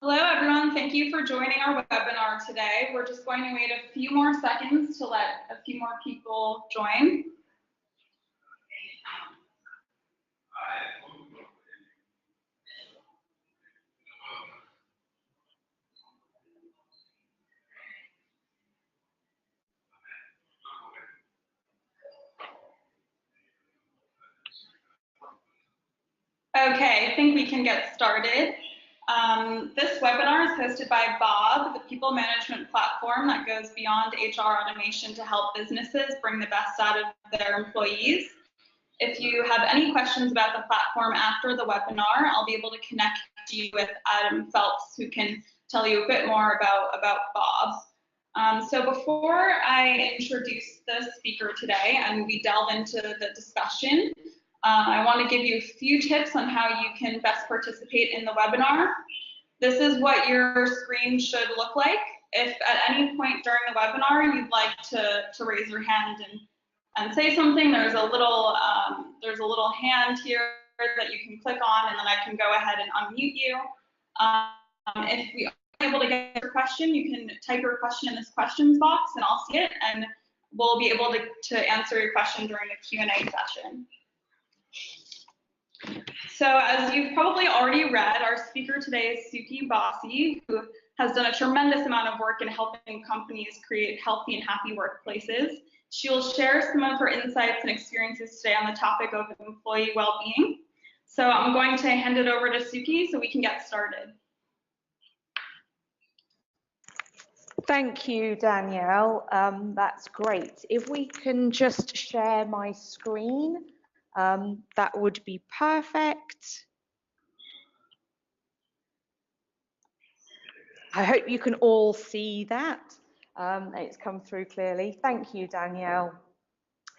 Hello, everyone. Thank you for joining our webinar today. We're just going to wait a few more seconds to let a few more people join. Okay, I think we can get started. This webinar is hosted by Bob, the people management platform that goes beyond HR automation to help businesses bring the best out of their employees. If you have any questions about the platform after the webinar, I'll be able to connect you with Adam Phelps, who can tell you a bit more about Bob. So before I introduce the speaker today and we delve into the discussion, I want to give you a few tips on how you can best participate in the webinar. This is what your screen should look like. If at any point during the webinar you'd like to raise your hand and say something, there's a little hand here that you can click on, and then I can go ahead and unmute you. If we are able to get your question, you can type your question in this questions box, and I'll see it, and we'll be able to answer your question during the Q&A session. So as you've probably already read, our speaker today is Suki Bassi, who has done a tremendous amount of work in helping companies create healthy and happy workplaces. She will share some of her insights and experiences today on the topic of employee well-being. So I'm going to hand it over to Suki so we can get started. Thank you, Danielle. That's great. If we can just share my screen, that would be perfect. I hope you can all see that. It's come through clearly. Thank you, Danielle.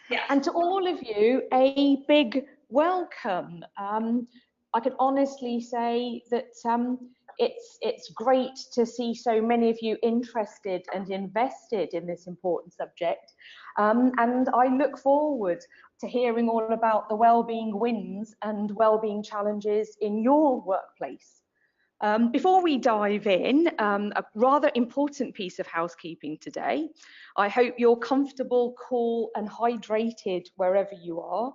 Yeah. And to all of you, a big welcome. I can honestly say that it's great to see so many of you interested and invested in this important subject. And I look forward to hearing all about the wellbeing wins and wellbeing challenges in your workplace. Before we dive in, a rather important piece of housekeeping today. I hope you're comfortable, cool and hydrated wherever you are.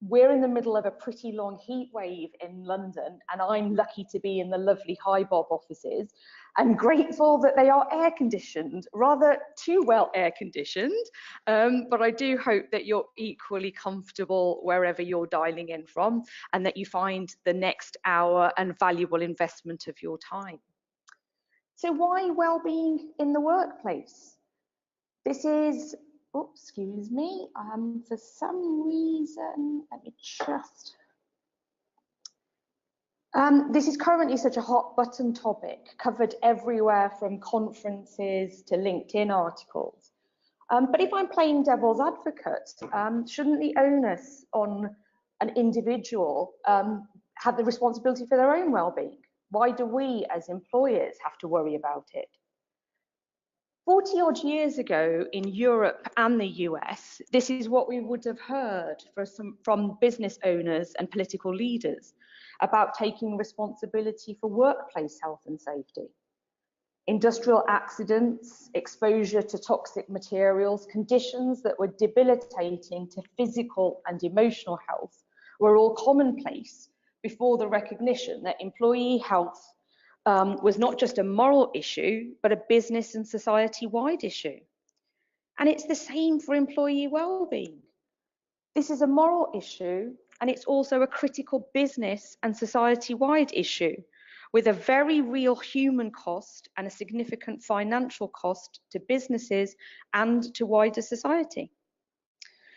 We're in the middle of a pretty long heat wave in London, and I'm lucky to be in the lovely Highbob offices and grateful that they are air conditioned, rather too well air conditioned, but I do hope that you're equally comfortable wherever you're dialing in from and that you find the next hour an valuable investment of your time. So why well-being in the workplace? This is, oops, excuse me, for some reason, let me just, this is currently such a hot button topic, covered everywhere from conferences to LinkedIn articles. But if I'm playing devil's advocate, shouldn't the onus on an individual have the responsibility for their own well-being? Why do we as employers have to worry about it? 40 odd years ago in Europe and the US, this is what we would have heard from business owners and political leaders about taking responsibility for workplace health and safety. Industrial accidents, exposure to toxic materials, conditions that were debilitating to physical and emotional health were all commonplace before the recognition that employee health was not just a moral issue, but a business and society-wide issue. And it's the same for employee well-being. This is a moral issue, and it's also a critical business and society-wide issue, with a very real human cost and a significant financial cost to businesses and to wider society.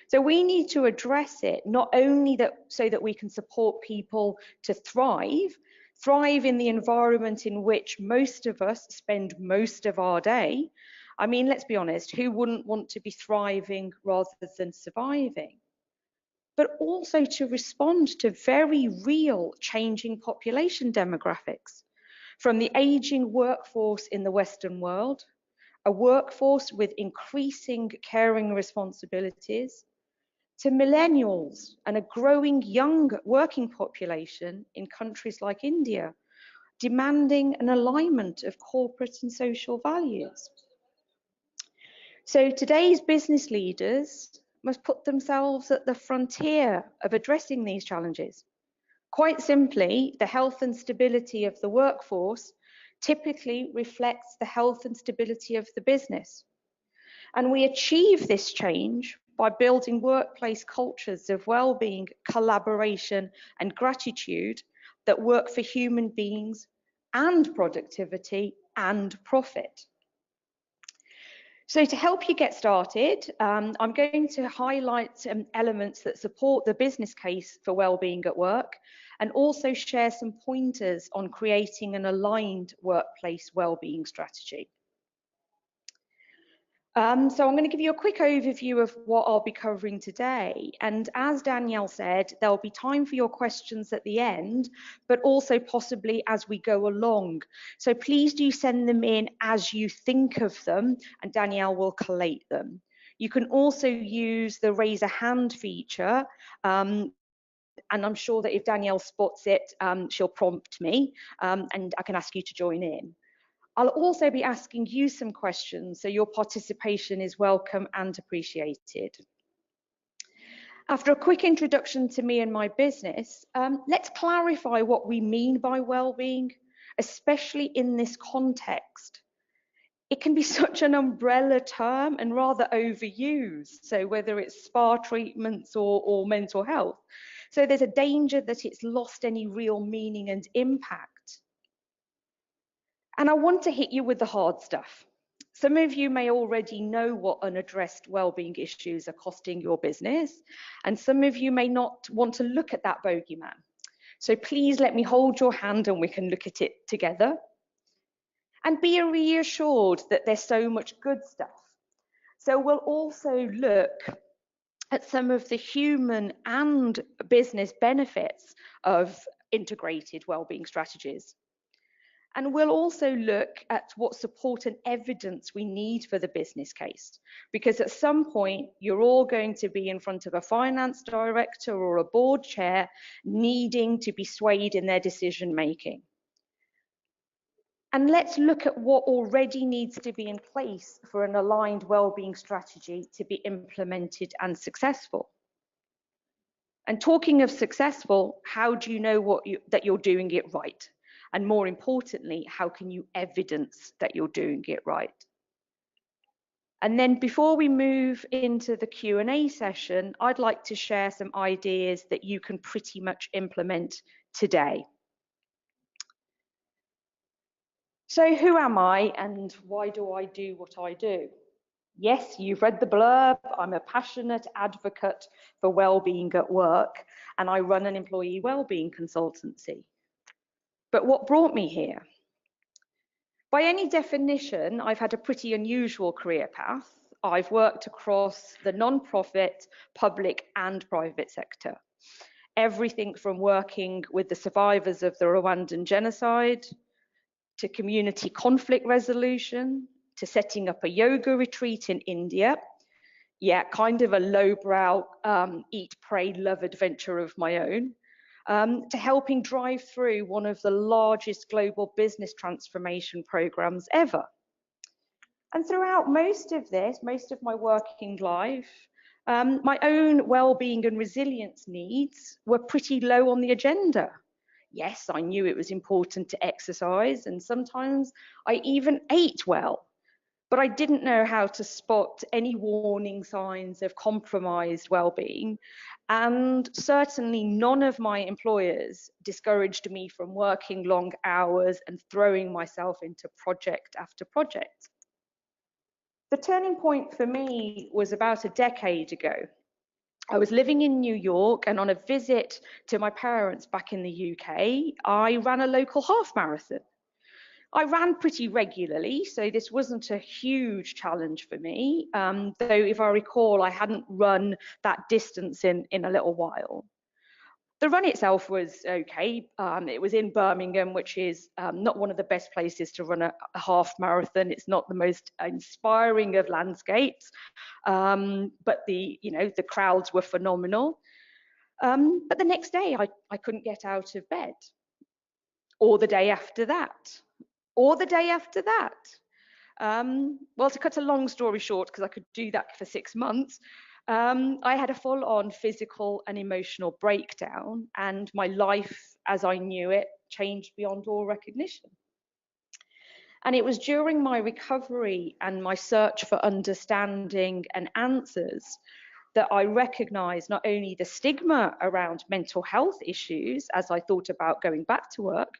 So we need to address it, not only so that we can support people to thrive in the environment in which most of us spend most of our day. I mean, let's be honest, who wouldn't want to be thriving rather than surviving? But also to respond to very real changing population demographics, from the aging workforce in the Western world, a workforce with increasing caring responsibilities, to millennials and a growing young working population in countries like India, demanding an alignment of corporate and social values. So today's business leaders must put themselves at the frontier of addressing these challenges. Quite simply, the health and stability of the workforce typically reflects the health and stability of the business. And we achieve this change by building workplace cultures of well-being, collaboration, and gratitude that work for human beings and productivity and profit. So to help you get started, I'm going to highlight elements that support the business case for wellbeing at work, and also share some pointers on creating an aligned workplace wellbeing strategy. So I'm going to give you a quick overview of what I'll be covering today. And as Danielle said, there'll be time for your questions at the end, but also possibly as we go along. So please do send them in as you think of them, and Danielle will collate them. You can also use the raise a hand feature, and I'm sure that if Danielle spots it, she'll prompt me, and I can ask you to join in. I'll also be asking you some questions, so your participation is welcome and appreciated. After a quick introduction to me and my business, let's clarify what we mean by well-being, especially in this context. It can be such an umbrella term and rather overused, so whether it's spa treatments or mental health. So there's a danger that it's lost any real meaning and impact. And I want to hit you with the hard stuff. Some of you may already know what unaddressed wellbeing issues are costing your business, and some of you may not want to look at that bogeyman. So please let me hold your hand and we can look at it together. And be reassured that there's so much good stuff. So we'll also look at some of the human and business benefits of integrated wellbeing strategies. And we'll also look at what support and evidence we need for the business case, because at some point you're all going to be in front of a finance director or a board chair needing to be swayed in their decision making. And let's look at what already needs to be in place for an aligned wellbeing strategy to be implemented and successful. And talking of successful, how do you know that you're doing it right? And more importantly, how can you evidence that you're doing it right? And then before we move into the Q&A session, I'd like to share some ideas that you can pretty much implement today. So who am I and why do I do what I do? Yes, you've read the blurb. I'm a passionate advocate for wellbeing at work, and I run an employee wellbeing consultancy. But what brought me here? By any definition, I've had a pretty unusual career path. I've worked across the non-profit, public and private sector. Everything from working with the survivors of the Rwandan genocide, to community conflict resolution, to setting up a yoga retreat in India. Yeah, kind of a lowbrow eat, pray, love adventure of my own. To helping drive through one of the largest global business transformation programs ever. And throughout most of my working life, my own well-being and resilience needs were pretty low on the agenda. Yes, I knew it was important to exercise, and sometimes I even ate well. But I didn't know how to spot any warning signs of compromised well-being, and certainly none of my employers discouraged me from working long hours and throwing myself into project after project. The turning point for me was about a decade ago. I was living in New York, and on a visit to my parents back in the UK, I ran a local half marathon. I ran pretty regularly, so this wasn't a huge challenge for me, though if I recall, I hadn't run that distance in a little while. The run itself was okay. It was in Birmingham, which is not one of the best places to run a half marathon. It's not the most inspiring of landscapes, but the crowds were phenomenal. But the next day, I couldn't get out of bed. or the day after that, or the day after that. Well, to cut a long story short, because I could do that for 6 months, I had a full-on physical and emotional breakdown, and my life as I knew it changed beyond all recognition. And it was during my recovery and my search for understanding and answers that I recognized not only the stigma around mental health issues as I thought about going back to work,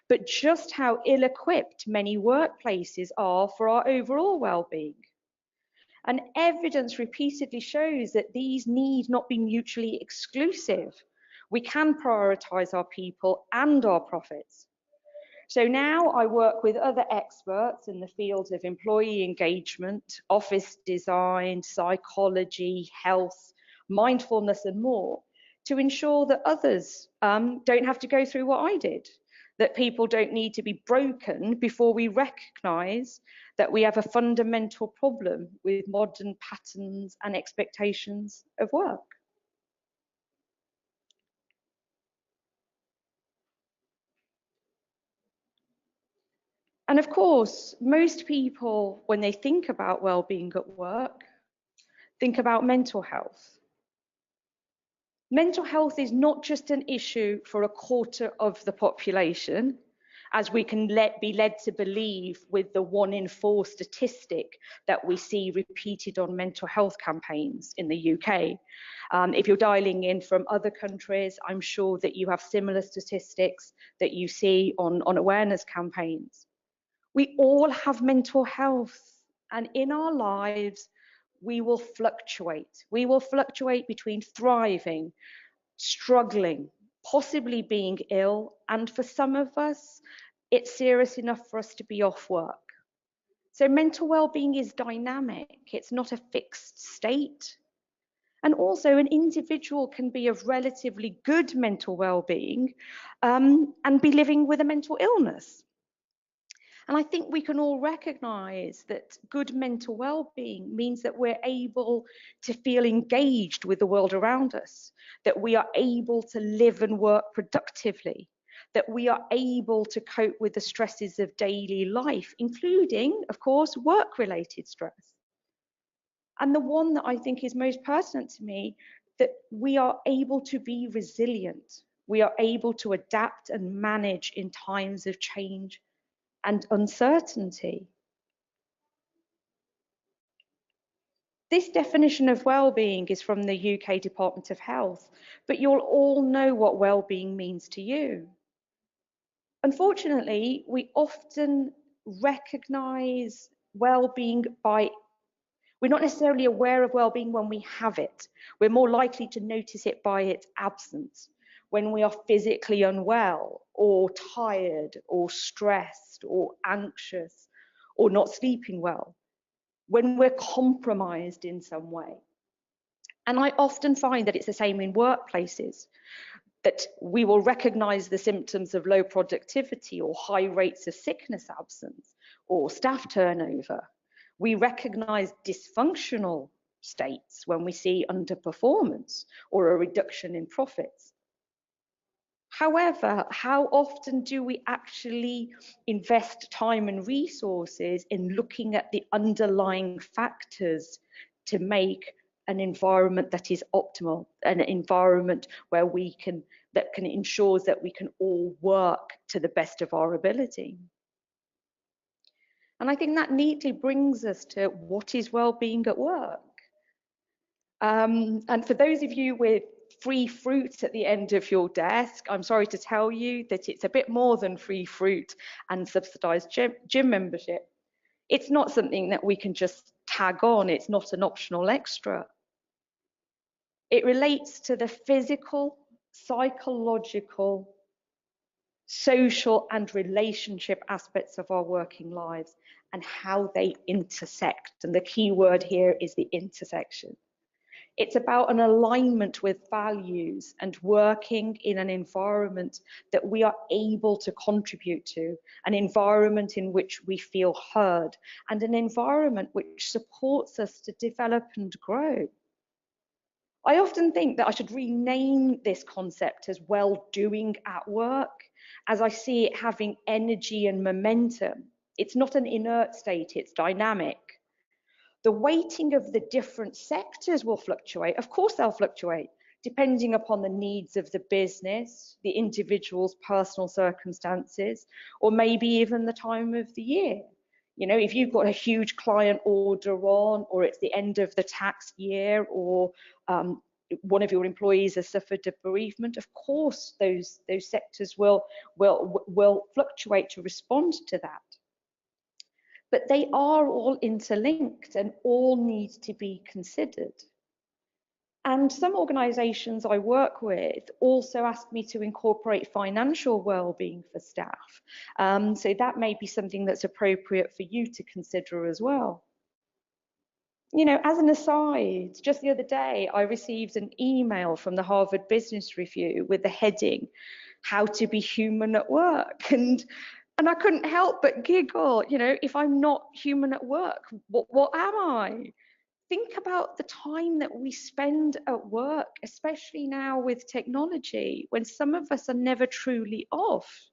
but just how ill-equipped many workplaces are for our overall well-being. And evidence repeatedly shows that these need not be mutually exclusive. We can prioritize our people and our profits. So now I work with other experts in the fields of employee engagement, office design, psychology, health, mindfulness, and more to ensure that others don't have to go through what I did, that people don't need to be broken before we recognise that we have a fundamental problem with modern patterns and expectations of work. And of course, most people, when they think about well-being at work, think about mental health. Mental health is not just an issue for a quarter of the population, as we can be led to believe with the 1 in 4 statistic that we see repeated on mental health campaigns in the UK. If you're dialing in from other countries, I'm sure that you have similar statistics that you see on awareness campaigns. We all have mental health, and in our lives, we will fluctuate. We will fluctuate between thriving, struggling, possibly being ill, and for some of us, it's serious enough for us to be off work. So mental well-being is dynamic. It's not a fixed state. And also an individual can be of relatively good mental well-being and be living with a mental illness. And I think we can all recognise that good mental well-being means that we're able to feel engaged with the world around us, that we are able to live and work productively, that we are able to cope with the stresses of daily life, including, of course, work-related stress. And the one that I think is most pertinent to me, that we are able to be resilient. We are able to adapt and manage in times of change and uncertainty. This definition of well-being is from the UK Department of Health, but you'll all know what well-being means to you. Unfortunately, we often recognise well-being we're not necessarily aware of well-being when we have it. We're more likely to notice it by its absence, when we are physically unwell or tired or stressed or anxious or not sleeping well, when we're compromised in some way. And I often find that it's the same in workplaces, that we will recognise the symptoms of low productivity or high rates of sickness absence or staff turnover. We recognise dysfunctional states when we see underperformance or a reduction in profits. However, how often do we actually invest time and resources in looking at the underlying factors to make an environment that is optimal, an environment where that can ensure that we can all work to the best of our ability? And I think that neatly brings us to what is well-being at work. And for those of you with free fruit at the end of your desk, I'm sorry to tell you that it's a bit more than free fruit and subsidised gym membership. It's not something that we can just tag on. It's not an optional extra. It relates to the physical, psychological, social and relationship aspects of our working lives and how they intersect. And the key word here is the intersection. It's about an alignment with values and working in an environment that we are able to contribute to, an environment in which we feel heard, and an environment which supports us to develop and grow. I often think that I should rename this concept as well-doing at work, as I see it having energy and momentum. It's not an inert state, it's dynamic. The weighting of the different sectors will fluctuate. Of course, they'll fluctuate, depending upon the needs of the business, the individual's personal circumstances, or maybe even the time of the year. You know, if you've got a huge client order on, or it's the end of the tax year, or one of your employees has suffered a bereavement, of course those sectors will fluctuate to respond to that. But they are all interlinked and all need to be considered. And some organisations I work with also ask me to incorporate financial well-being for staff. So that may be something that's appropriate for you to consider as well. You know, as an aside, just the other day, I received an email from the Harvard Business Review with the heading, "How to be human at work." And I couldn't help but giggle. You know, if I'm not human at work, what am I? Think about the time that we spend at work, especially now with technology, when some of us are never truly off.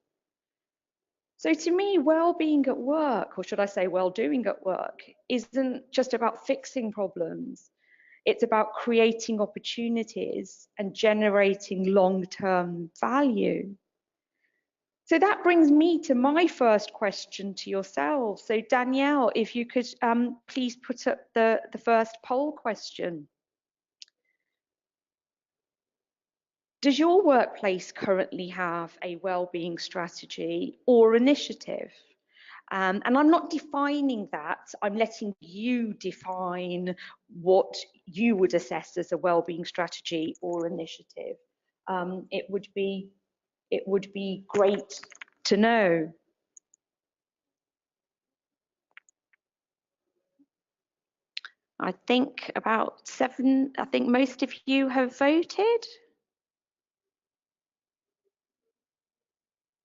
So to me, well-being at work, or should I say well-doing at work, isn't just about fixing problems. It's about creating opportunities and generating long-term value. So that brings me to my first question to yourself. So Danielle, if you could please put up the first poll question. Does your workplace currently have a wellbeing strategy or initiative? And I'm not defining that, I'm letting you define what you would assess as a wellbeing strategy or initiative. It would be great to know. I think about 7, I think most of you have voted.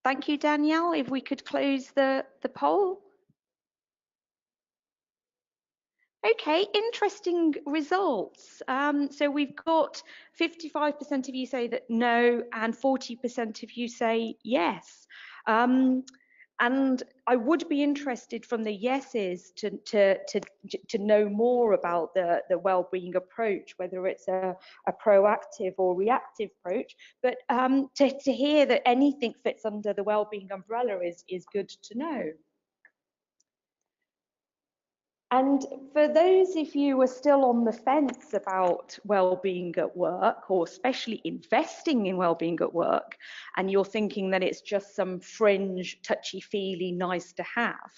Thank you, Danielle. If we could close the poll. Okay, interesting results. So we've got 55% of you say that no, and 40% of you say yes. And I would be interested from the yeses to know more about the wellbeing approach, whether it's a proactive or reactive approach. But to hear that anything fits under the wellbeing umbrella is good to know. And for those of you who are still on the fence about wellbeing at work, or especially investing in wellbeing at work, and you're thinking that it's just some fringe, touchy-feely, nice to have,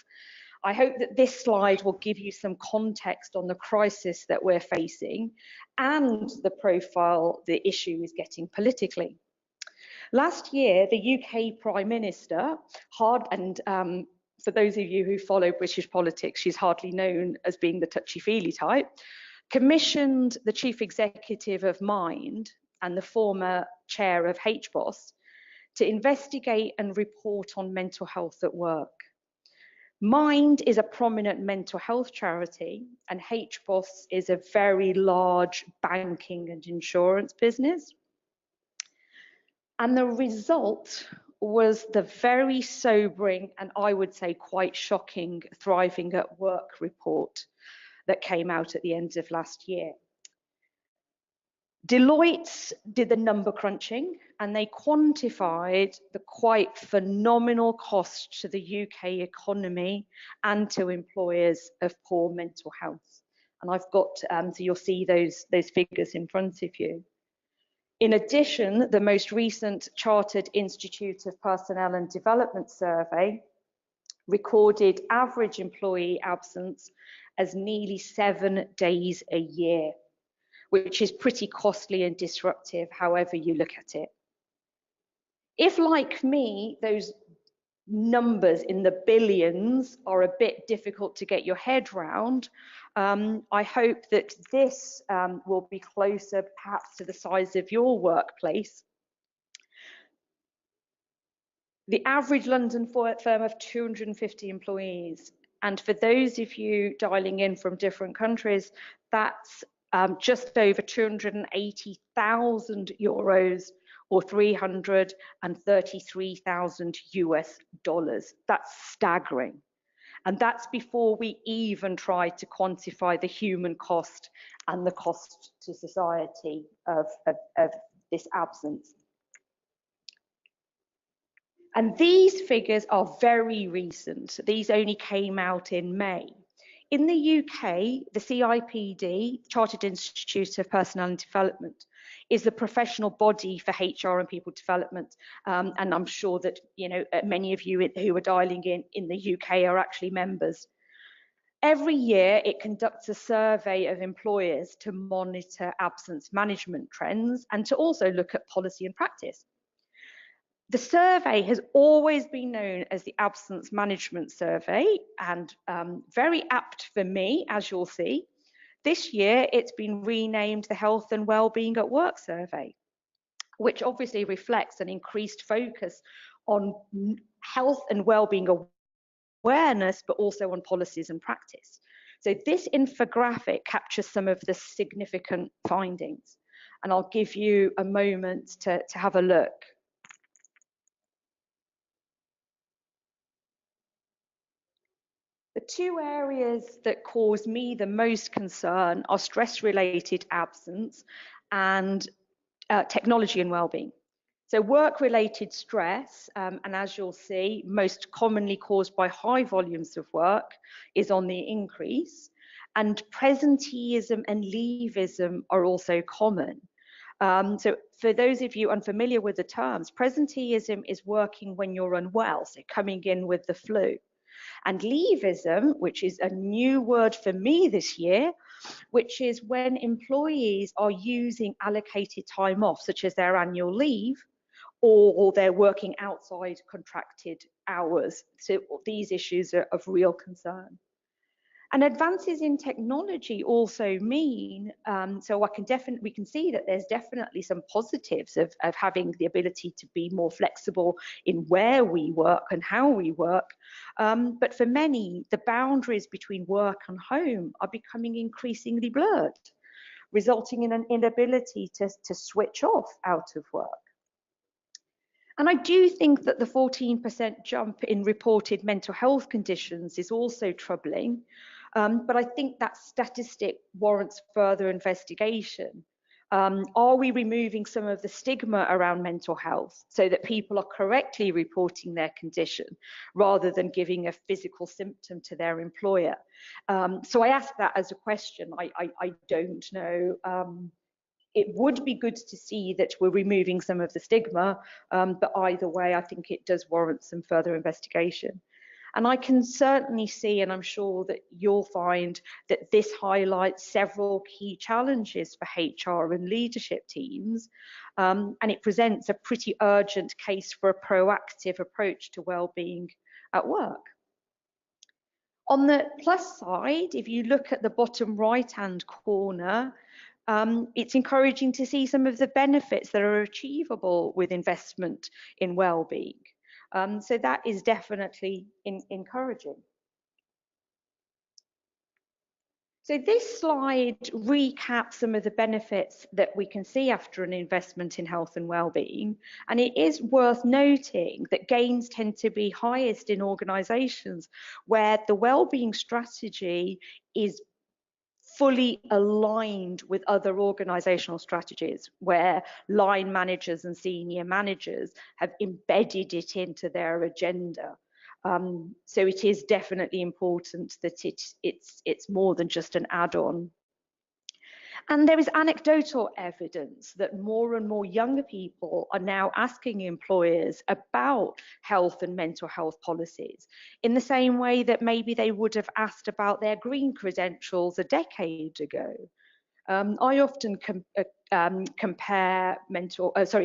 I hope that this slide will give you some context on the crisis that we're facing and the profile the issue is getting politically. Last year, the UK Prime Minister, for those of you who follow British politics, she's hardly known as being the touchy-feely type, commissioned the chief executive of Mind and the former chair of HBOS to investigate and report on mental health at work. Mind is a prominent mental health charity, and HBOS is a very large banking and insurance business. And the result was the very sobering and I would say quite shocking Thriving at Work report that came out at the end of last year. Deloitte did the number crunching and they quantified the quite phenomenal cost to the UK economy and to employers of poor mental health. And I've got, so you'll see those figures in front of you. In addition, the most recent Chartered Institute of Personnel and Development survey recorded average employee absence as nearly 7 days a year, which is pretty costly and disruptive, however you look at it. If, like me, those numbers in the billions are a bit difficult to get your head round, I hope that this will be closer perhaps to the size of your workplace. The average London firm of 250 employees, and for those of you dialing in from different countries, that's just over 280,000 euros or 333,000 US dollars. That's staggering. And that's before we even try to quantify the human cost and the cost to society of this absence. And these figures are very recent. These only came out in May. In the UK, the CIPD, Chartered Institute of Personnel and Development, is the professional body for HR and people development. And I'm sure that many of you who are dialing in the UK are actually members. Every year, it conducts a survey of employers to monitor absence management trends and to also look at policy and practice. The survey has always been known as the Absence Management Survey, and very apt for me, as you'll see. This year, it's been renamed the Health and Wellbeing at Work Survey, which obviously reflects an increased focus on health and wellbeing awareness, but also on policies and practice. So this infographic captures some of the significant findings, and I'll give you a moment to have a look. The two areas that cause me the most concern are stress-related absence and technology and wellbeing. So work-related stress, and as you'll see, most commonly caused by high volumes of work, is on the increase. And presenteeism and leaveism are also common. So for those of you unfamiliar with the terms, presenteeism is working when you're unwell, so coming in with the flu. And leaveism, which is a new word for me this year, which is when employees are using allocated time off, such as their annual leave, or they're working outside contracted hours. So these issues are of real concern. And advances in technology also mean, so we can see that there's definitely some positives of having the ability to be more flexible in where we work and how we work. But for many, the boundaries between work and home are becoming increasingly blurred, resulting in an inability to switch off out of work. And I do think that the 14% jump in reported mental health conditions is also troubling. But I think that statistic warrants further investigation. Are we removing some of the stigma around mental health so that people are correctly reporting their condition rather than giving a physical symptom to their employer? So I ask that as a question. I don't know. It would be good to see that we're removing some of the stigma, but either way, I think it does warrant some further investigation. And I can certainly see, and I'm sure that you'll find, that this highlights several key challenges for HR and leadership teams, and it presents a pretty urgent case for a proactive approach to wellbeing at work. On the plus side, if you look at the bottom right-hand corner, it's encouraging to see some of the benefits that are achievable with investment in wellbeing. So that is definitely encouraging. So this slide recaps some of the benefits that we can see after an investment in health and wellbeing. And it is worth noting that gains tend to be highest in organisations where the wellbeing strategy is fully aligned with other organisational strategies, where line managers and senior managers have embedded it into their agenda. So it is definitely important that it's more than just an add-on. And there is anecdotal evidence that more and more younger people are now asking employers about health and mental health policies in the same way that maybe they would have asked about their green credentials a decade ago. I often compare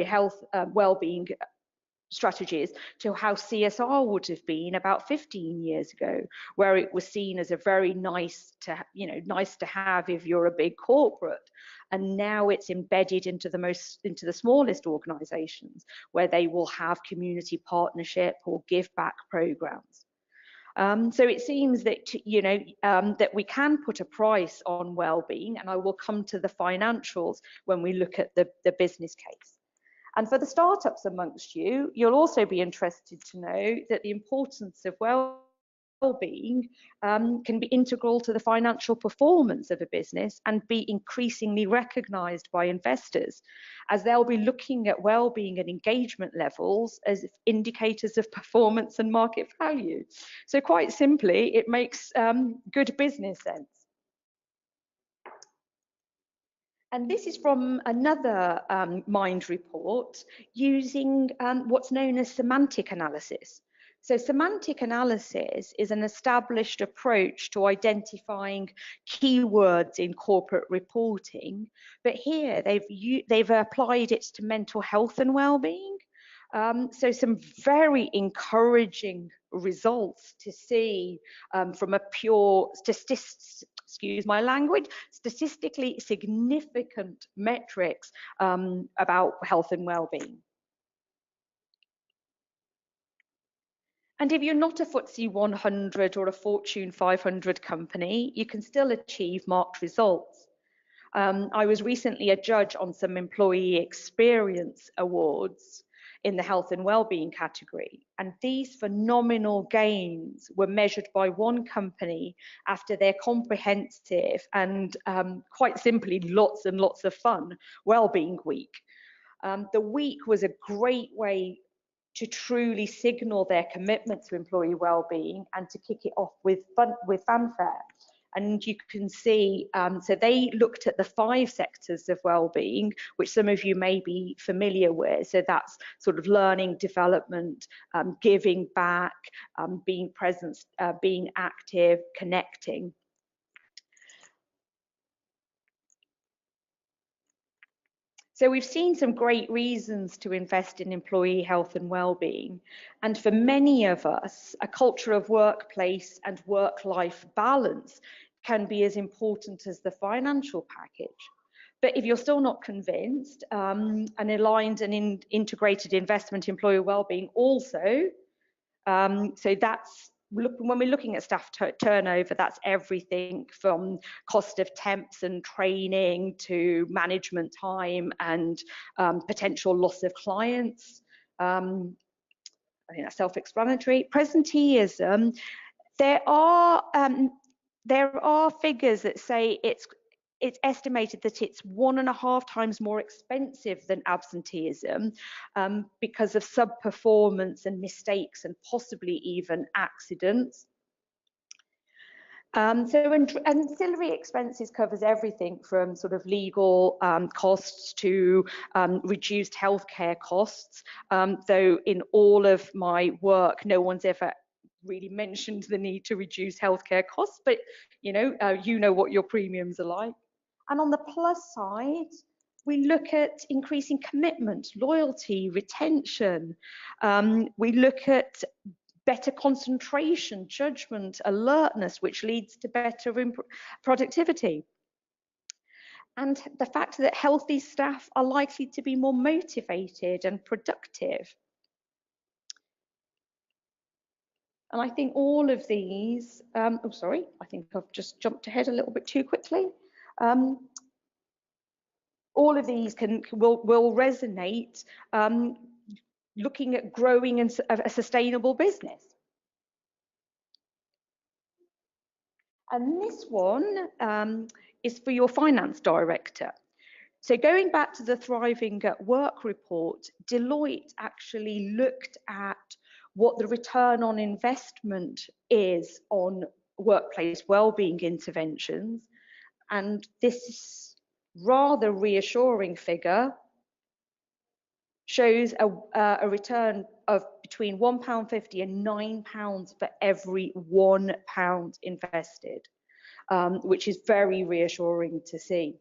health wellbeing strategies to how CSR would have been about 15 years ago, where it was seen as a very nice to have if you're a big corporate, and now it's embedded into the smallest organizations, where they will have community partnership or give back programs. So it seems that, that we can put a price on well-being, and I will come to the financials when we look at the business case. And for the startups amongst you, you'll also be interested to know that the importance of well-being can be integral to the financial performance of a business and be increasingly recognised by investors, as they'll be looking at well-being and engagement levels as indicators of performance and market value. So quite simply, it makes good business sense. And this is from another Mind report using what's known as semantic analysis. So semantic analysis is an established approach to identifying keywords in corporate reporting, but here they've applied it to mental health and well-being. So some very encouraging results to see from a pure statistically significant metrics about health and well-being. And if you're not a FTSE 100 or a Fortune 500 company, you can still achieve marked results. I was recently a judge on some employee experience awards in the health and well-being category, and these phenomenal gains were measured by one company after their comprehensive and quite simply lots and lots of fun well-being week. The week was a great way to truly signal their commitment to employee well-being and to kick it off with fanfare. And you can see, so they looked at the 5 sectors of well-being, which some of you may be familiar with. So that's sort of learning, development, giving back, being present, being active, connecting. So we've seen some great reasons to invest in employee health and well-being. And for many of us, a culture of workplace and work-life balance can be as important as the financial package. But if you're still not convinced, an aligned and integrated investment employee well-being also, so that's, when we're looking at staff turnover, that's everything from cost of temps and training to management time and potential loss of clients. I think that's self-explanatory. Presenteeism, there are figures that say it's estimated that it's 1.5 times more expensive than absenteeism because of sub-performance and mistakes and possibly even accidents. So ancillary expenses covers everything from sort of legal costs to reduced healthcare costs. Though in all of my work, no one's ever really mentioned the need to reduce healthcare costs, but you know what your premiums are like. And on the plus side, we look at increasing commitment, loyalty, retention. We look at better concentration, judgment, alertness, which leads to better productivity. And the fact that healthy staff are likely to be more motivated and productive. And I think all of these, I think I've just jumped ahead a little bit too quickly. All of these will resonate looking at growing a sustainable business. And this one is for your finance director. So going back to the Thriving at Work report, Deloitte actually looked at what the return on investment is on workplace wellbeing interventions. And this rather reassuring figure shows a return of between £1.50 and £9 for every £1 invested, which is very reassuring to see.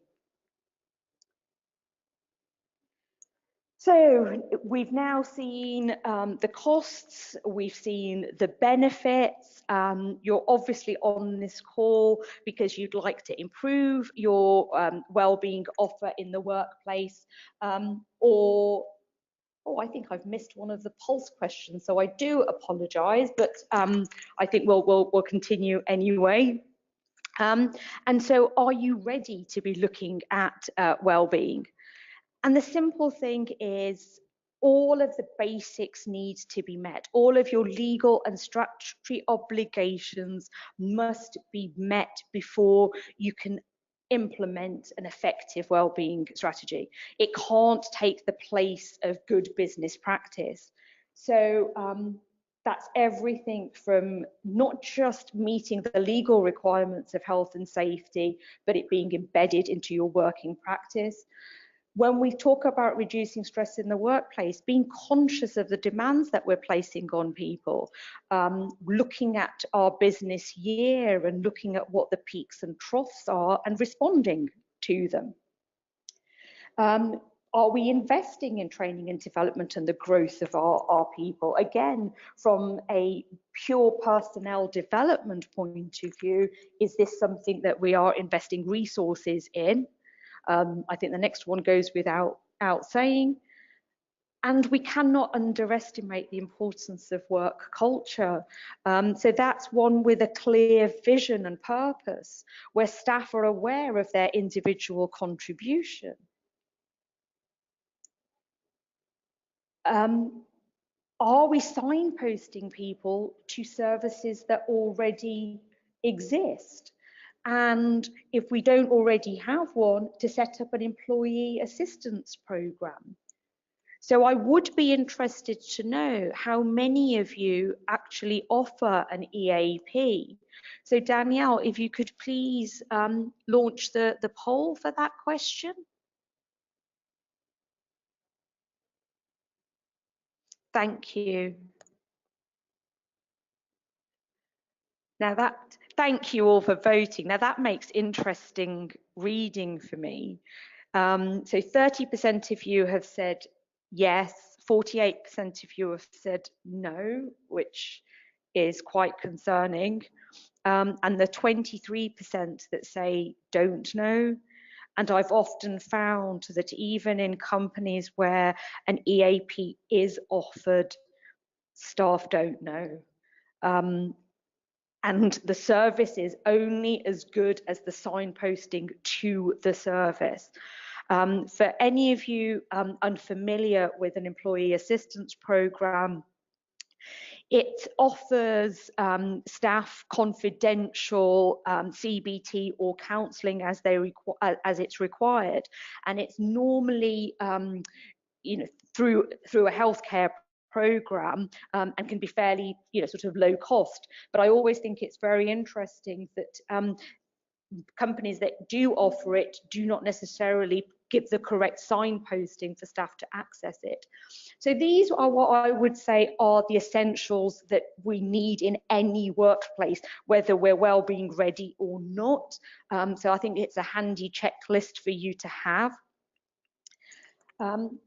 So we've now seen the costs, we've seen the benefits. You're obviously on this call because you'd like to improve your wellbeing offer in the workplace, or Oh, I think I've missed one of the pulse questions, so I do apologise, but I think we'll continue anyway. And so, are you ready to be looking at well-being? And the simple thing is, all of the basics need to be met. All of your legal and statutory obligations must be met before you can implement an effective wellbeing strategy. It can't take the place of good business practice. So that's everything from not just meeting the legal requirements of health and safety, but it being embedded into your working practice. When we talk about reducing stress in the workplace, being conscious of the demands that we're placing on people, looking at our business year and looking at what the peaks and troughs are and responding to them. Are we investing in training and development and the growth of our people? Again, from a pure personnel development point of view, is this something that we are investing resources in? I think the next one goes without saying. And we cannot underestimate the importance of work culture. So that's one with a clear vision and purpose, where staff are aware of their individual contribution. Are we signposting people to services that already exist? And if we don't already have one, to set up an employee assistance program. So I would be interested to know how many of you actually offer an EAP. So Danielle, if you could please launch the poll for that question. Thank you. Now thank you all for voting. Now that makes interesting reading for me. So 30% of you have said yes, 48% of you have said no, which is quite concerning. And the 23% that say don't know. And I've often found that even in companies where an EAP is offered, staff don't know. And the service is only as good as the signposting to the service. For any of you unfamiliar with an employee assistance program, it offers staff confidential CBT or counselling as it's required, and it's normally through a healthcare program and can be fairly sort of low cost. But I always think it's very interesting that companies that do offer it do not necessarily give the correct signposting for staff to access it. So these are what I would say are the essentials that we need in any workplace, whether we're wellbeing ready or not. So I think it's a handy checklist for you to have. And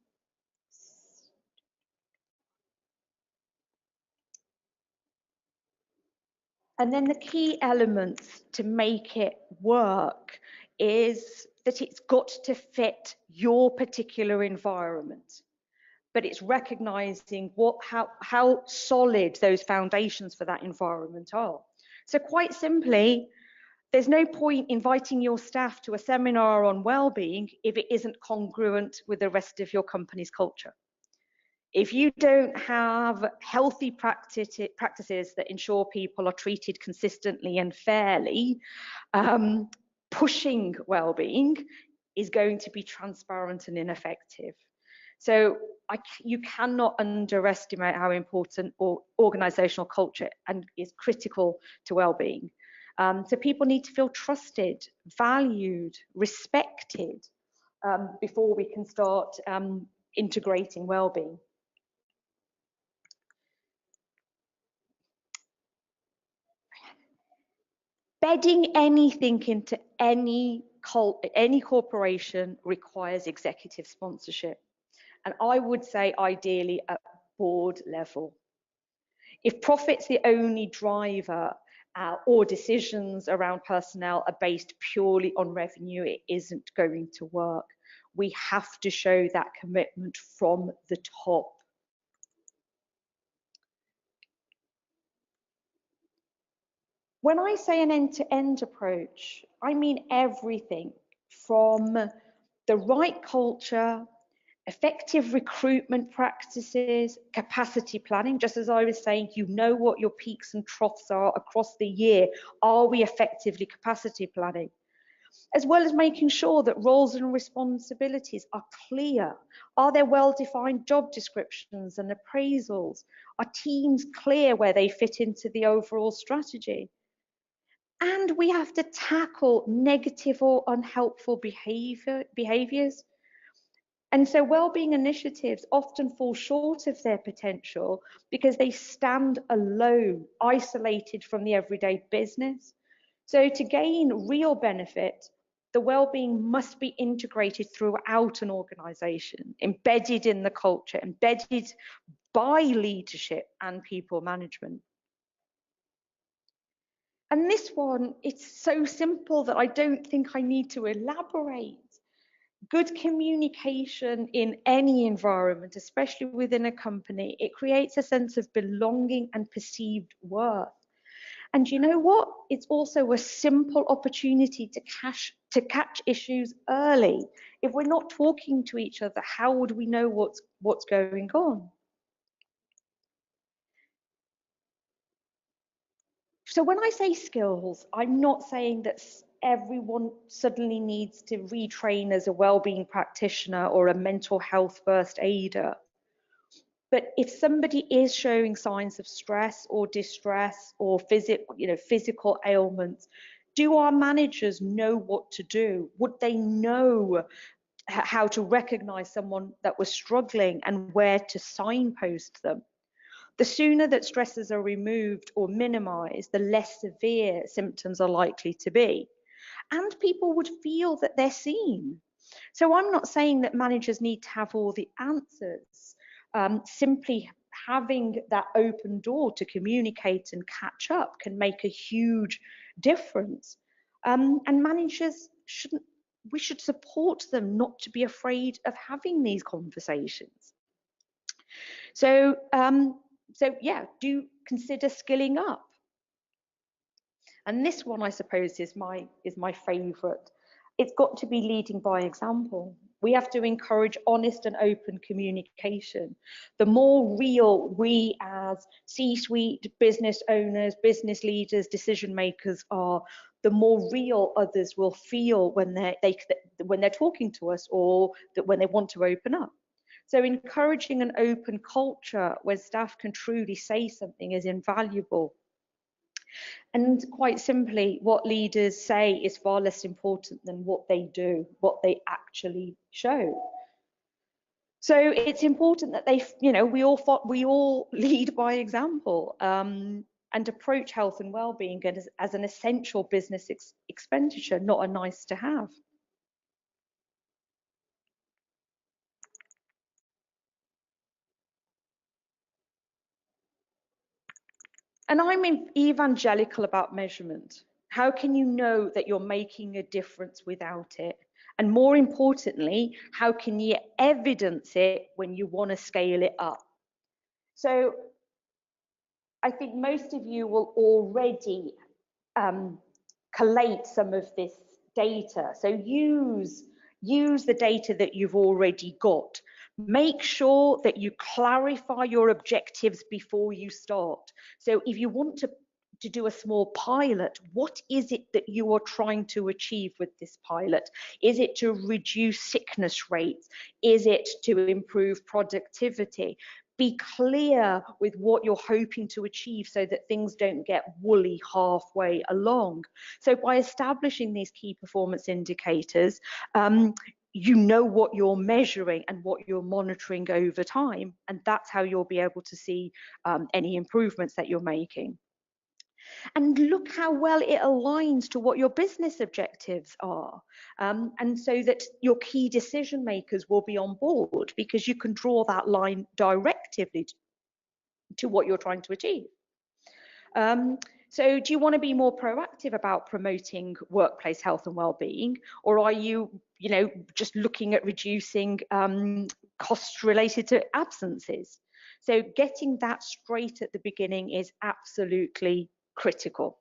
then the key elements to make it work is that it's got to fit your particular environment, but it's recognizing how solid those foundations for that environment are. So quite simply, there's no point inviting your staff to a seminar on wellbeing if it isn't congruent with the rest of your company's culture. If you don't have healthy practices that ensure people are treated consistently and fairly, pushing well-being is going to be transparent and ineffective. So you cannot underestimate how important organizational culture is critical to well-being. So people need to feel trusted, valued, respected before we can start integrating well-being. Bedding anything into any corporation requires executive sponsorship. And I would say ideally at board level. If profit's the only driver or decisions around personnel are based purely on revenue, it isn't going to work. we have to show that commitment from the top. When I say an end-to-end approach, I mean everything from the right culture, effective recruitment practices, capacity planning. Just as I was saying, you know what your peaks and troughs are across the year. Are we effectively capacity planning? As well as making sure that roles and responsibilities are clear. Are there well-defined job descriptions and appraisals? Are teams clear where they fit into the overall strategy? And we have to tackle negative or unhelpful behaviours. And so wellbeing initiatives often fall short of their potential because they stand alone, isolated from the everyday business. So to gain real benefit, the wellbeing must be integrated throughout an organisation, embedded in the culture, embedded by leadership and people management. And this one, it's so simple that I don't think I need to elaborate. Good communication in any environment, especially within a company, it creates a sense of belonging and perceived worth. And you know what? It's also a simple opportunity to catch issues early. If we're not talking to each other, how would we know what's going on? So when I say skills, I'm not saying that everyone suddenly needs to retrain as a wellbeing practitioner or a mental health first aider. But if somebody is showing signs of stress or distress or physical ailments, do our managers know what to do? Would they know how to recognize someone that was struggling and where to signpost them? The sooner that stresses are removed or minimized, the less severe symptoms are likely to be. And people would feel that they're seen. So I'm not saying that managers need to have all the answers. Simply having that open door to communicate and catch up can make a huge difference. And managers we should support them not to be afraid of having these conversations. So yeah, do consider skilling up. And this one, I suppose, is my favourite. It's got to be leading by example. We have to encourage honest and open communication. The more real we as C-suite, business owners, business leaders, decision makers are, the more real others will feel when they're talking to us or that when they want to open up. So encouraging an open culture where staff can truly say something is invaluable. And quite simply, what leaders say is far less important than what they do, what they actually show. So it's important that we all lead by example and approach health and well-being as an essential business expenditure, not a nice to have. And I'm evangelical about measurement. How can you know that you're making a difference without it? And more importantly, how can you evidence it when you want to scale it up? So I think most of you will already collate some of this data. So use the data that you've already got. Make sure that you clarify your objectives before you start. So if you want to do a small pilot, what is it that you are trying to achieve with this pilot? Is it to reduce sickness rates? Is it to improve productivity? Be clear with what you're hoping to achieve so that things don't get woolly halfway along. So by establishing these key performance indicators, you know what you're measuring and what you're monitoring over time, and that's how you'll be able to see any improvements that you're making. And look how well it aligns to what your business objectives are. And so that your key decision makers will be on board because you can draw that line directively to what you're trying to achieve. So do you want to be more proactive about promoting workplace health and well-being, or are you, just looking at reducing costs related to absences? So getting that straight at the beginning is absolutely critical.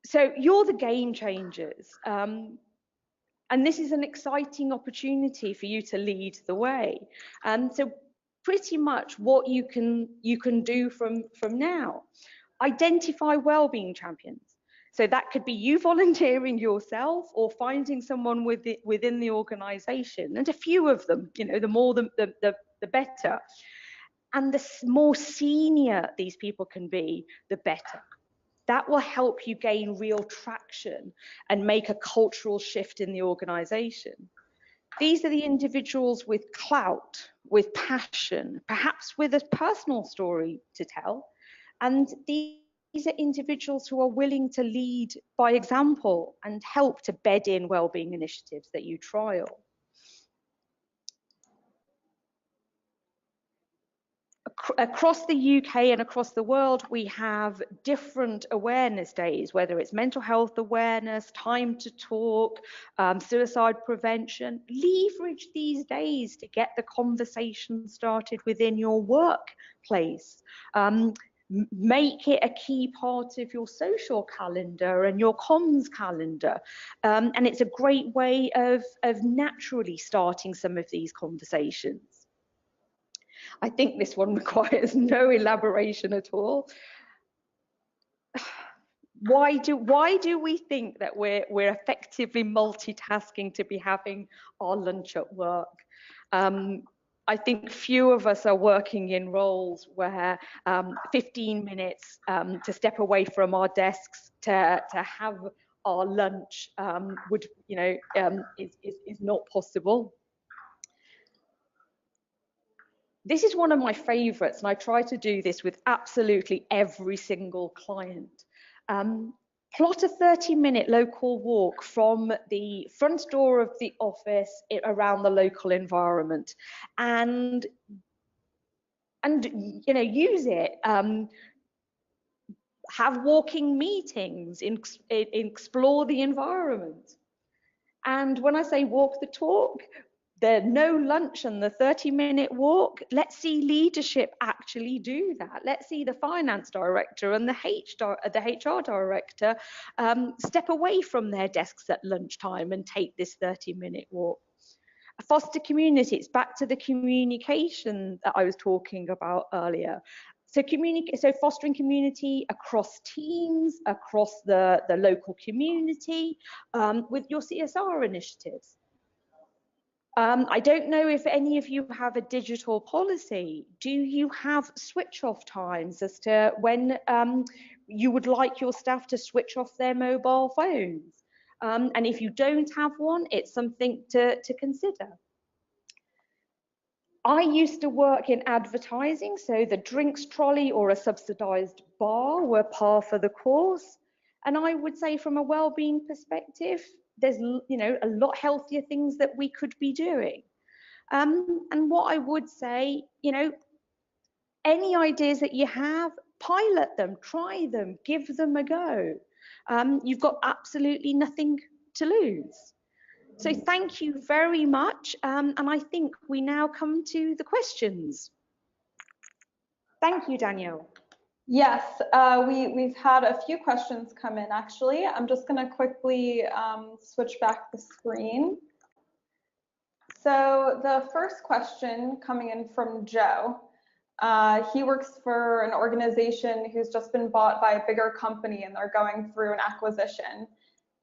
So you're the game changers. And this is an exciting opportunity for you to lead the way. So pretty much what you can do from now. Identify wellbeing champions. So that could be you volunteering yourself or finding someone within the organization, and a few of them, the more the better. And the more senior these people can be, the better. That will help you gain real traction and make a cultural shift in the organization. These are the individuals with clout, with passion, perhaps with a personal story to tell. And these are individuals who are willing to lead by example and help to bed in wellbeing initiatives that you trial. Across the UK and across the world, we have different awareness days, whether it's mental health awareness, time to talk, suicide prevention. Leverage these days to get the conversation started within your workplace. Make it a key part of your social calendar and your comms calendar. And it's a great way of naturally starting some of these conversations. I think this one requires no elaboration at all. Why do we think that we're effectively multitasking to be having our lunch at work? I think few of us are working in roles where 15 minutes to step away from our desks to have our lunch is not possible. This is one of my favorites, and I try to do this with absolutely every single client. Plot a 30-minute local walk from the front door of the office around the local environment, and use it. Have walking meetings, explore the environment. And when I say walk the talk, the no lunch and the 30-minute walk, let's see leadership actually do that. Let's see the finance director and the HR director step away from their desks at lunchtime and take this 30-minute walk. Foster community, it's back to the communication that I was talking about earlier. So fostering community across teams, across the local community, with your CSR initiatives. I don't know if any of you have a digital policy. Do you have switch off times as to when you would like your staff to switch off their mobile phones? And if you don't have one, it's something to consider. I used to work in advertising, so the drinks trolley or a subsidised bar were par for the course. And I would say from a wellbeing perspective, there's a lot healthier things that we could be doing. And what I would say, any ideas that you have, pilot them, try them, give them a go. You've got absolutely nothing to lose. So thank you very much. And I think we now come to the questions. Thank you, Danielle. Yes, we've had a few questions come in, actually. I'm just going to quickly switch back the screen. So the first question coming in from Joe. He works for an organization who's just been bought by a bigger company and they're going through an acquisition.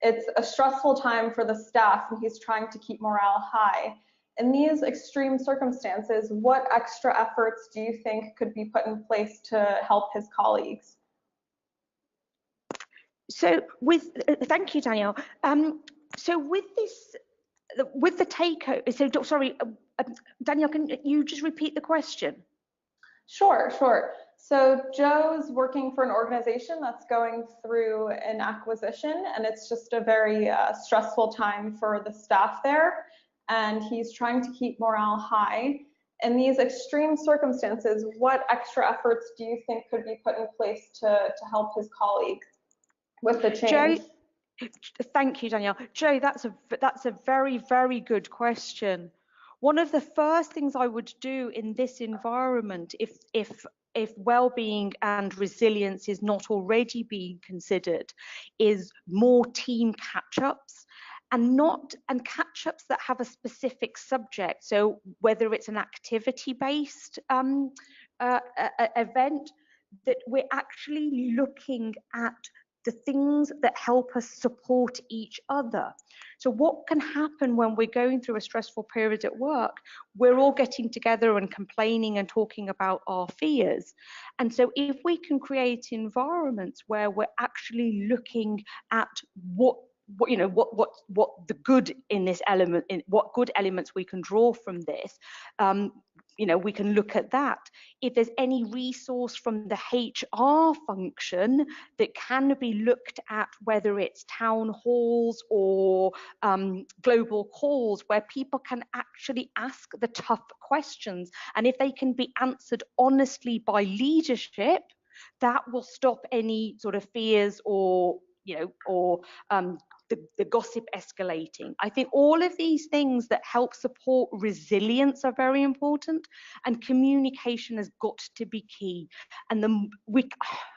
It's a stressful time for the staff and he's trying to keep morale high. In these extreme circumstances, what extra efforts do you think could be put in place to help his colleagues? So thank you, Danielle. So with the takeover, so sorry, Danielle, can you just repeat the question? Sure. So Joe's working for an organization that's going through an acquisition, and it's just a very stressful time for the staff there, and he's trying to keep morale high. in these extreme circumstances, what extra efforts do you think could be put in place to help his colleagues with the change? Joe, thank you, Danielle. Joe, that's a very, very good question. One of the first things I would do in this environment, if well-being and resilience is not already being considered, is more team catch-ups, and catch-ups that have a specific subject. So whether it's an activity-based event, that we're actually looking at the things that help us support each other. So what can happen when we're going through a stressful period at work? We're all getting together and complaining and talking about our fears. And so if we can create environments where we're actually looking at what the good in this element, what good elements we can draw from this, we can look at that. If there's any resource from the HR function that can be looked at, whether it's town halls or global calls, where people can actually ask the tough questions, and if they can be answered honestly by leadership, that will stop any sort of fears or the gossip escalating. I think all of these things that help support resilience are very important, and communication has got to be key. And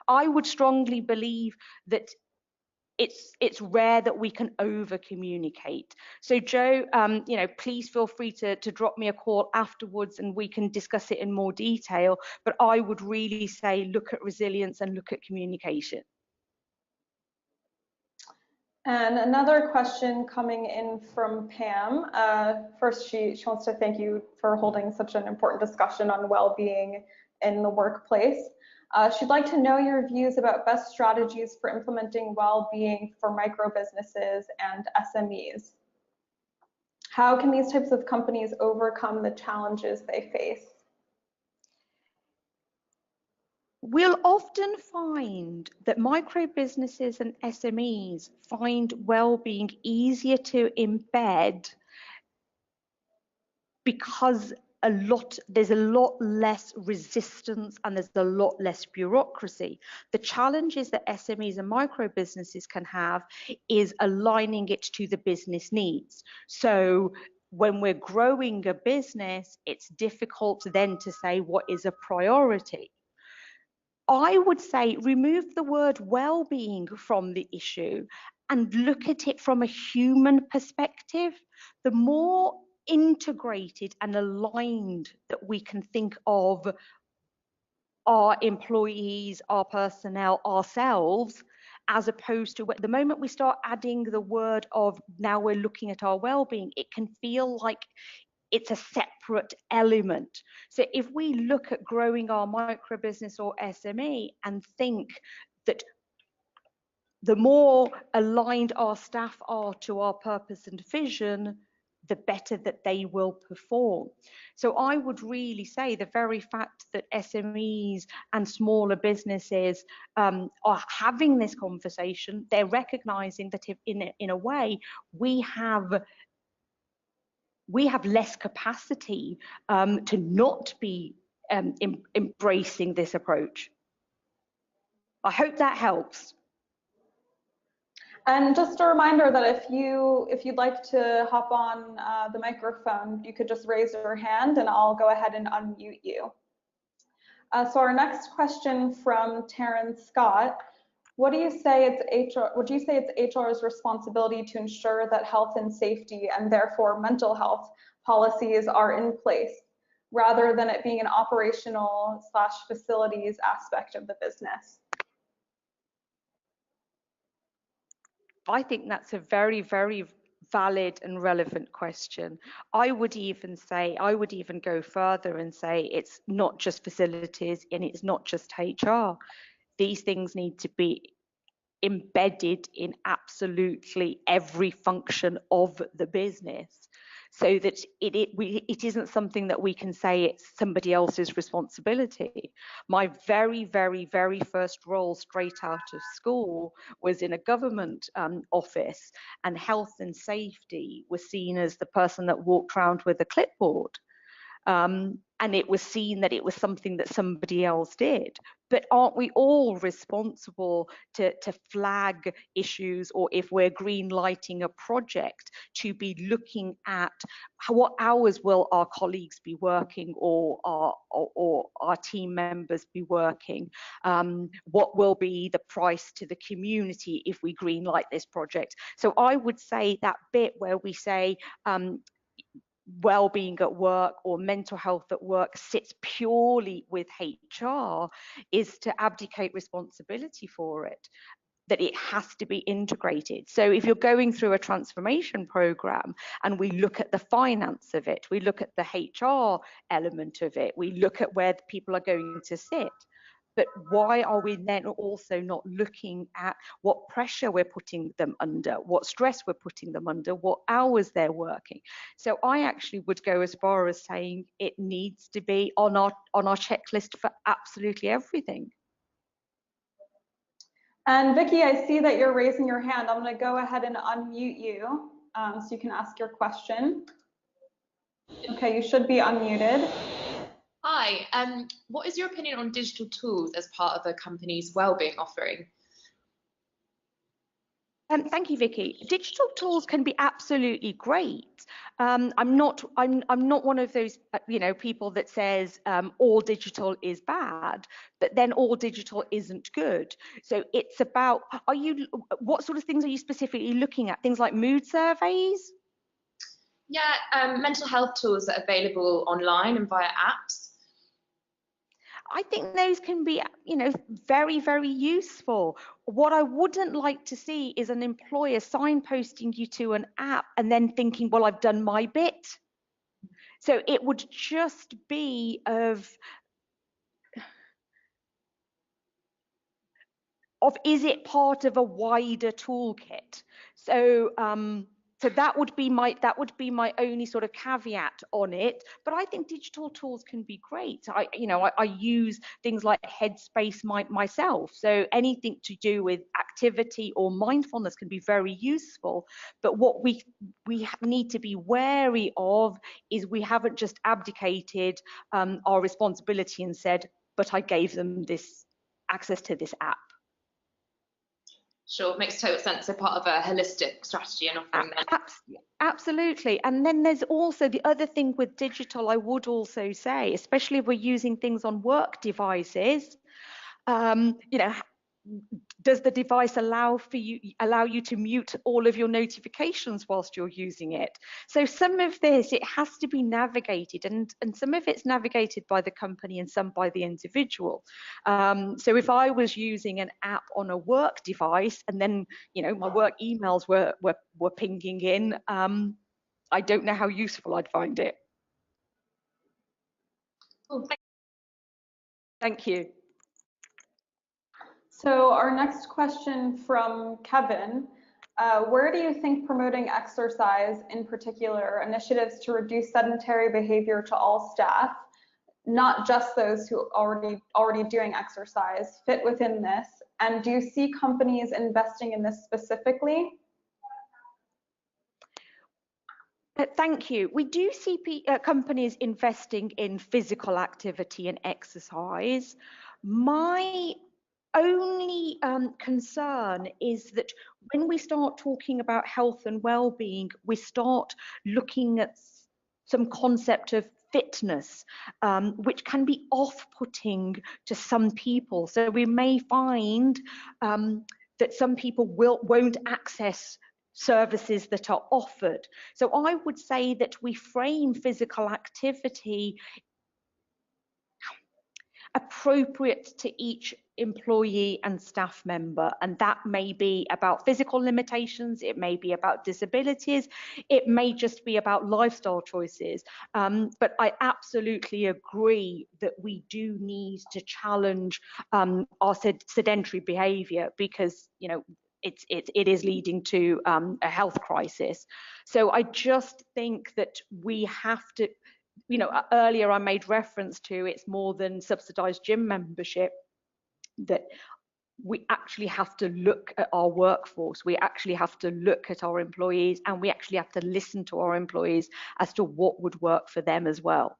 I would strongly believe that it's rare that we can over communicate. So Joe, please feel free to drop me a call afterwards and we can discuss it in more detail. But I would really say look at resilience and look at communication. And another question coming in from Pam. First, she wants to thank you for holding such an important discussion on well-being in the workplace. She'd like to know your views about best strategies for implementing well-being for micro businesses and SMEs. How can these types of companies overcome the challenges they face? We'll often find that micro businesses and SMEs find well-being easier to embed because there's a lot less resistance and there's a lot less bureaucracy. The challenges that SMEs and micro businesses can have is aligning it to the business needs. So when we're growing a business, it's difficult then to say what is a priority. I would say remove the word well-being from the issue and look at it from a human perspective. The more integrated and aligned that we can think of our employees, our personnel, ourselves, as opposed to the moment we start adding the word of now we're looking at our well-being, it can feel like it's a separate element. So if we look at growing our micro business or SME and think that the more aligned our staff are to our purpose and vision, the better that they will perform. So I would really say the very fact that SMEs and smaller businesses are having this conversation, they're recognizing that if in a way we have less capacity to not be embracing this approach. I hope that helps. And just a reminder that if you'd like to hop on the microphone, you could just raise your hand and I'll go ahead and unmute you. So our next question from Taryn Scott. What do you say it's HR's responsibility to ensure that health and safety and therefore mental health policies are in place, rather than it being an operational / facilities aspect of the business? I think that's a very, very valid and relevant question. I would even go further and say it's not just facilities and it's not just HR. These things need to be embedded in absolutely every function of the business, so that it isn't something that we can say it's somebody else's responsibility. My very, very, very first role straight out of school was in a government office, and health and safety was seen as the person that walked around with a clipboard. and it was seen that it was something that somebody else did. But aren't we all responsible to flag issues, or if we're green lighting a project, to be looking at what hours will our colleagues be working, or our team members be working? What will be the price to the community if we green light this project? So I would say that bit where we say well-being at work or mental health at work sits purely with HR is to abdicate responsibility for it, that it has to be integrated. So if you're going through a transformation program and we look at the finance of it, we look at the HR element of it, we look at where the people are going to sit, but why are we then also not looking at what pressure we're putting them under, what stress we're putting them under, what hours they're working? So I actually would go as far as saying it needs to be on our checklist for absolutely everything. And Vicky, I see that you're raising your hand. I'm going to go ahead and unmute you so you can ask your question. Okay, you should be unmuted. Hi, what is your opinion on digital tools as part of a company's wellbeing offering? Thank you, Vicky. Digital tools can be absolutely great. I'm not one of those people that says all digital is bad, but then all digital isn't good. So it's about, what sort of things are you specifically looking at? Things like mood surveys? Yeah, mental health tools that are available online and via apps. I think those can be, very, very useful. What I wouldn't like to see is an employer signposting you to an app and then thinking, well, I've done my bit. So it would just be of is it part of a wider toolkit? So so that would be my only sort of caveat on it. But I think digital tools can be great. I use things like Headspace myself. So anything to do with activity or mindfulness can be very useful. But what we need to be wary of is we haven't just abdicated our responsibility and said, but I gave them this access to this app. Sure, makes total sense. So part of a holistic strategy and offering then. Absolutely. And then there's also the other thing with digital, I would also say, especially if we're using things on work devices, does the device allow you to mute all of your notifications whilst you're using it? So some of this, it has to be navigated, and some of it's navigated by the company and some by the individual. So if I was using an app on a work device and then my work emails were pinging in, I don't know how useful I'd find it. Cool. Thank you. So our next question from Kevin, where do you think promoting exercise, in particular initiatives to reduce sedentary behavior to all staff, not just those who already doing exercise, fit within this? And do you see companies investing in this specifically? Thank you. We do see companies investing in physical activity and exercise. My only concern is that when we start talking about health and well-being, we start looking at some concept of fitness, which can be off-putting to some people. So we may find that some people won't access services that are offered. So I would say that we frame physical activity appropriate to each employee and staff member, and that may be about physical limitations, it may be about disabilities, it may just be about lifestyle choices, but I absolutely agree that we do need to challenge our sedentary behavior, because it is leading to a health crisis. So I just think that we have to, earlier I made reference to it's more than subsidized gym membership, that we actually have to look at our workforce, we actually have to look at our employees, and we actually have to listen to our employees as to what would work for them as well.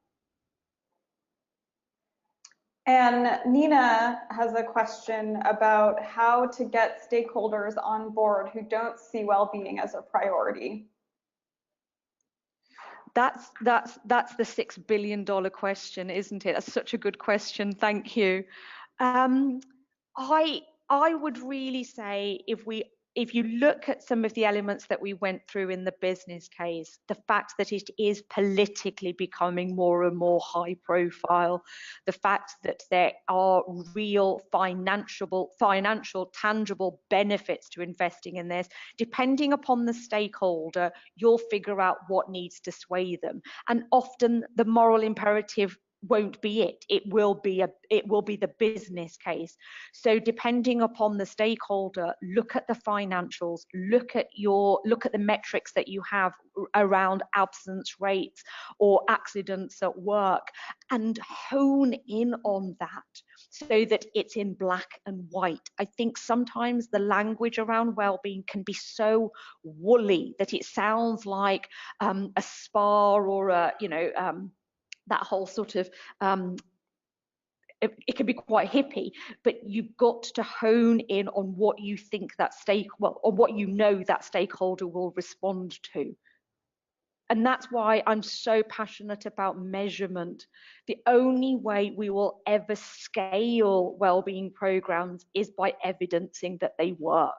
And Nina has a question about how to get stakeholders on board who don't see well-being as a priority. That's the $6 billion question, isn't it? That's such a good question. Thank you. I would really say if you look at some of the elements that we went through in the business case, the fact that it is politically becoming more and more high profile, the fact that there are real financial, tangible benefits to investing in this, depending upon the stakeholder, you'll figure out what needs to sway them. And often the moral imperative won't be it. It will be the business case. So depending upon the stakeholder, look at the financials, look at the metrics that you have around absence rates or accidents at work, and hone in on that so that it's in black and white. I think sometimes the language around well-being can be so woolly that it sounds like a spa or that whole sort of it can be quite hippie, but you've got to hone in on what you think that or what you know that stakeholder will respond to. And that's why I'm so passionate about measurement. The only way we will ever scale wellbeing programs is by evidencing that they work.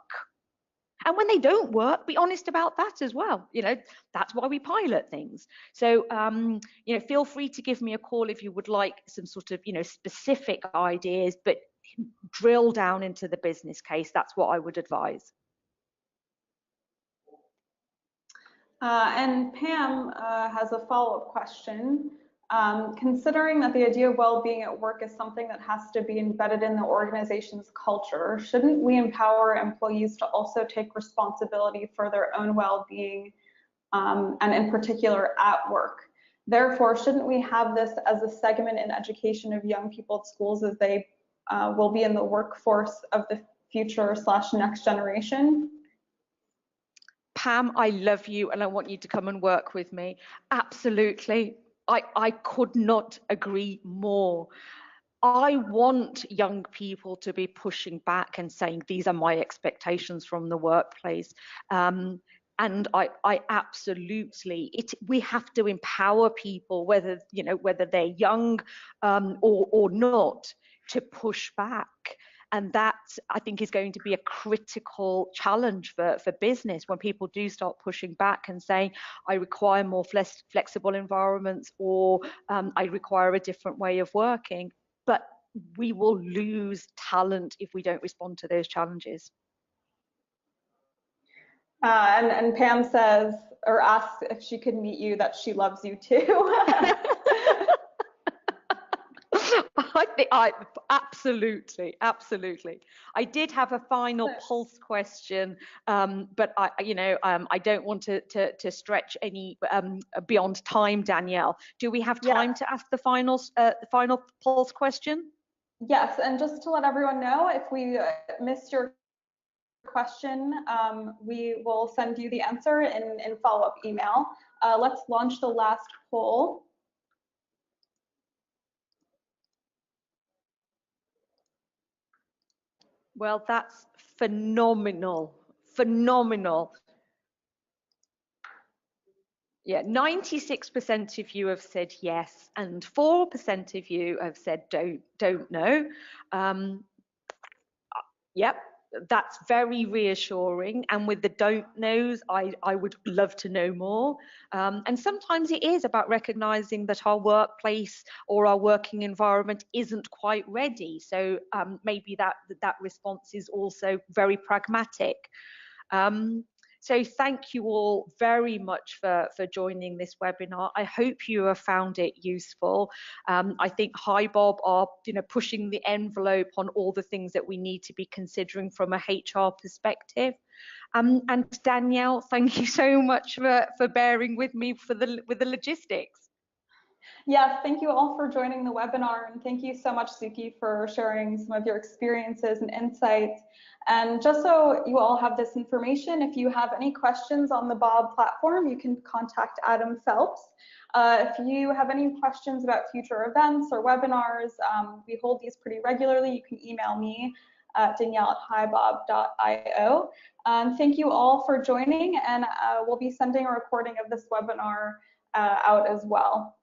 And when they don't work, be honest about that as well. That's why we pilot things. So, feel free to give me a call if you would like some sort of, specific ideas, but drill down into the business case. That's what I would advise. And Pam has a follow-up question. Considering that the idea of well-being at work is something that has to be embedded in the organization's culture, shouldn't we empower employees to also take responsibility for their own well-being, and in particular at work? Therefore, shouldn't we have this as a segment in education of young people at schools as they will be in the workforce of the future / next generation? Pam, I love you and I want you to come and work with me. Absolutely. I could not agree more. I want young people to be pushing back and saying, these are my expectations from the workplace. And I absolutely, we have to empower people, whether they're young or not, to push back. And that, I think, is going to be a critical challenge for business when people do start pushing back and saying, I require more flexible environments, or I require a different way of working. But we will lose talent if we don't respond to those challenges. And Pam says, or asks if she could meet you, that she loves you too. Absolutely. I did have a final pulse question, but I don't want to stretch any beyond time, Danielle. Do we have time to ask the final pulse question? Yes, and just to let everyone know, if we missed your question, we will send you the answer in follow-up email. Let's launch the last poll. Well, that's phenomenal. Yeah, 96% of you have said yes, and 4% of you have said don't know. Yep, that's very reassuring. And with the don't knows, I would love to know more. And sometimes it is about recognizing that our workplace or our working environment isn't quite ready. So maybe that response is also very pragmatic. So thank you all very much for joining this webinar. I hope you have found it useful. I think HiBob are pushing the envelope on all the things that we need to be considering from a HR perspective. And Danielle, thank you so much for bearing with me with the logistics. Yes, thank you all for joining the webinar, and thank you so much, Suki, for sharing some of your experiences and insights. And just so you all have this information, if you have any questions on the Bob platform, you can contact Adam Phelps. If you have any questions about future events or webinars, we hold these pretty regularly. You can email me at danielle@hibob.io. Thank you all for joining, and we'll be sending a recording of this webinar out as well.